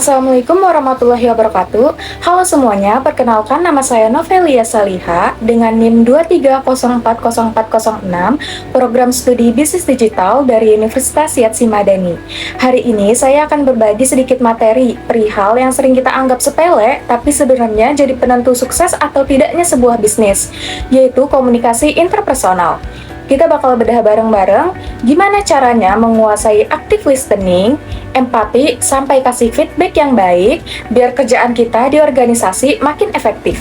Assalamualaikum warahmatullahi wabarakatuh. Halo semuanya, perkenalkan nama saya Novelia Saliha dengan NIM 2304046, program studi bisnis digital dari Universitas Yatsi Madani. Hari ini saya akan berbagi sedikit materi perihal yang sering kita anggap sepele, tapi sebenarnya jadi penentu sukses atau tidaknya sebuah bisnis, yaitu komunikasi interpersonal. Kita bakal bedah bareng-bareng gimana caranya menguasai active listening, empati, sampai kasih feedback yang baik biar kerjaan kita di organisasi makin efektif.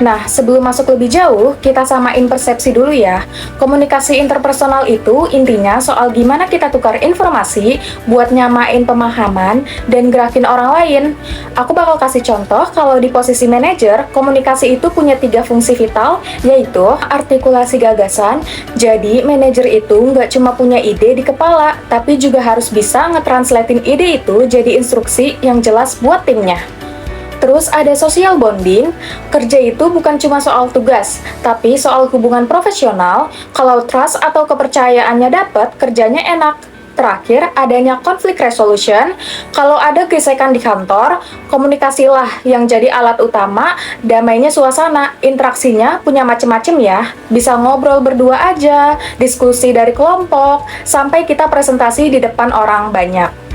Nah, sebelum masuk lebih jauh, kita samain persepsi dulu ya. Komunikasi interpersonal itu intinya soal gimana kita tukar informasi buat nyamain pemahaman dan gerakin orang lain. Aku bakal kasih contoh kalau di posisi manajer, komunikasi itu punya 3 fungsi vital, yaitu artikulasi gagasan. Jadi, manajer itu nggak cuma punya ide di kepala, tapi juga harus bisa ngetranslatein ide itu jadi instruksi yang jelas buat timnya. Terus ada social bonding, kerja itu bukan cuma soal tugas, tapi soal hubungan profesional. Kalau trust atau kepercayaannya dapat, kerjanya enak. Terakhir, adanya conflict resolution. Kalau ada gesekan di kantor, komunikasilah yang jadi alat utama, damainya suasana. Interaksinya punya macem-macem ya. Bisa ngobrol berdua aja, diskusi dari kelompok, sampai kita presentasi di depan orang banyak.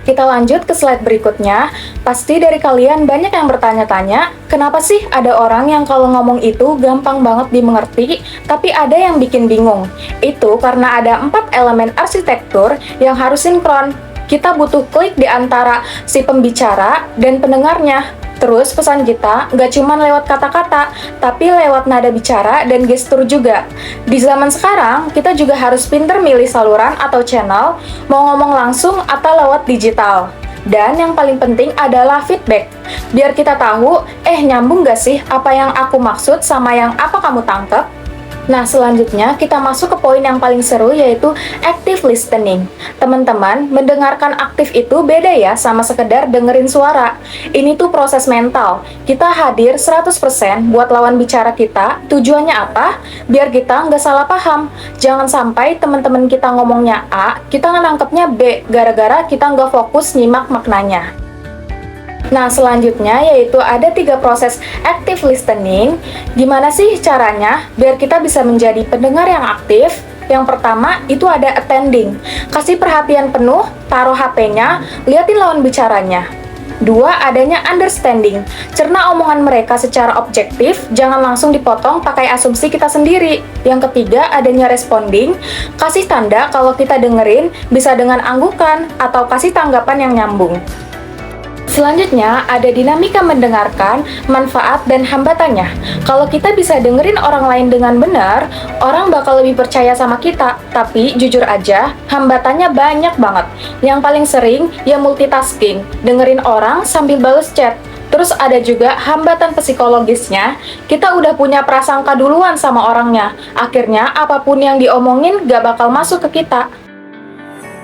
Kita lanjut ke slide berikutnya. Pasti dari kalian banyak yang bertanya-tanya, kenapa sih ada orang yang kalau ngomong itu gampang banget dimengerti, tapi ada yang bikin bingung? Itu karena ada 4 elemen arsitektur yang harus sinkron. Kita butuh klik di antara si pembicara dan pendengarnya. Terus pesan kita nggak cuma lewat kata-kata, tapi lewat nada bicara dan gestur juga. Di zaman sekarang, kita juga harus pinter milih saluran atau channel, mau ngomong langsung atau lewat digital. Dan yang paling penting adalah feedback. Biar kita tahu, nyambung nggak sih apa yang aku maksud sama yang apa kamu tangkep? Nah, selanjutnya kita masuk ke poin yang paling seru, yaitu active listening. Teman-teman, mendengarkan aktif itu beda ya sama sekedar dengerin suara. Ini tuh proses mental. Kita hadir 100% buat lawan bicara kita. Tujuannya apa? Biar kita nggak salah paham. Jangan sampai teman-teman kita ngomongnya A, kita nangkepnya B, gara-gara kita nggak fokus nyimak maknanya. Nah, selanjutnya yaitu ada 3 proses active listening. Gimana sih caranya biar kita bisa menjadi pendengar yang aktif? Yang pertama itu ada attending. Kasih perhatian penuh, taruh HP-nya, liatin lawan bicaranya. 2, adanya understanding. Cerna omongan mereka secara objektif, jangan langsung dipotong pakai asumsi kita sendiri. Yang ketiga, adanya responding. Kasih tanda kalau kita dengerin, bisa dengan anggukan atau kasih tanggapan yang nyambung. Selanjutnya, ada dinamika mendengarkan, manfaat, dan hambatannya. Kalau kita bisa dengerin orang lain dengan benar, orang bakal lebih percaya sama kita. Tapi, jujur aja, hambatannya banyak banget. Yang paling sering, ya multitasking. Dengerin orang sambil bales chat. Terus ada juga hambatan psikologisnya, kita udah punya prasangka duluan sama orangnya. Akhirnya, apapun yang diomongin gak bakal masuk ke kita.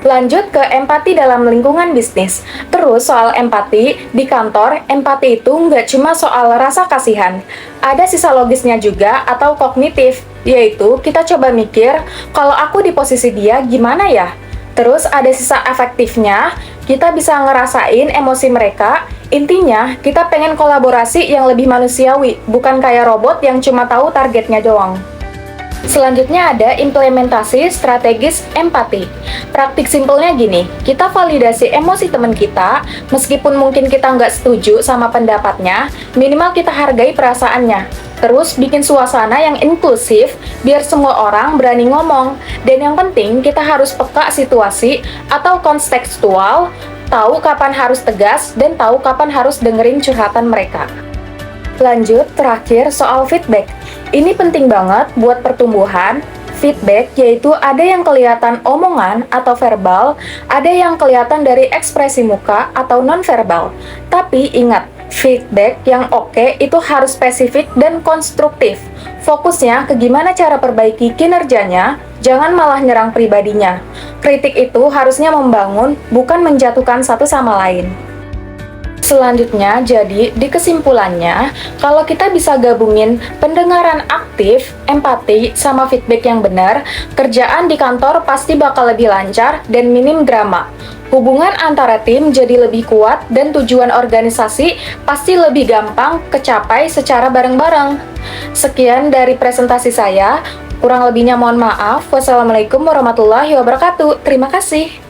Lanjut ke empati dalam lingkungan bisnis. Terus soal empati, di kantor, empati itu nggak cuma soal rasa kasihan. Ada sisa logisnya juga atau kognitif, yaitu kita coba mikir, kalau aku di posisi dia gimana ya? Terus ada sisa afektifnya, kita bisa ngerasain emosi mereka. Intinya, kita pengen kolaborasi yang lebih manusiawi, bukan kayak robot yang cuma tahu targetnya doang. Selanjutnya ada implementasi strategis empati. Praktik simpelnya gini, kita validasi emosi teman kita, meskipun mungkin kita nggak setuju sama pendapatnya, minimal kita hargai perasaannya. Terus bikin suasana yang inklusif, biar semua orang berani ngomong. Dan yang penting, kita harus peka situasi atau kontekstual, tahu kapan harus tegas, dan tahu kapan harus dengerin curhatan mereka. Lanjut, terakhir soal feedback. Ini penting banget buat pertumbuhan. Feedback yaitu ada yang kelihatan omongan atau verbal, ada yang kelihatan dari ekspresi muka atau non-verbal. Tapi ingat, feedback yang oke itu harus spesifik dan konstruktif. Fokusnya ke gimana cara perbaiki kinerjanya, jangan malah nyerang pribadinya. Kritik itu harusnya membangun, bukan menjatuhkan satu sama lain. Selanjutnya, jadi di kesimpulannya, kalau kita bisa gabungin pendengaran aktif, empati, sama feedback yang benar, kerjaan di kantor pasti bakal lebih lancar dan minim drama. Hubungan antara tim jadi lebih kuat dan tujuan organisasi pasti lebih gampang kecapai secara bareng-bareng. Sekian dari presentasi saya. Kurang lebihnya mohon maaf. Wassalamualaikum warahmatullahi wabarakatuh. Terima kasih.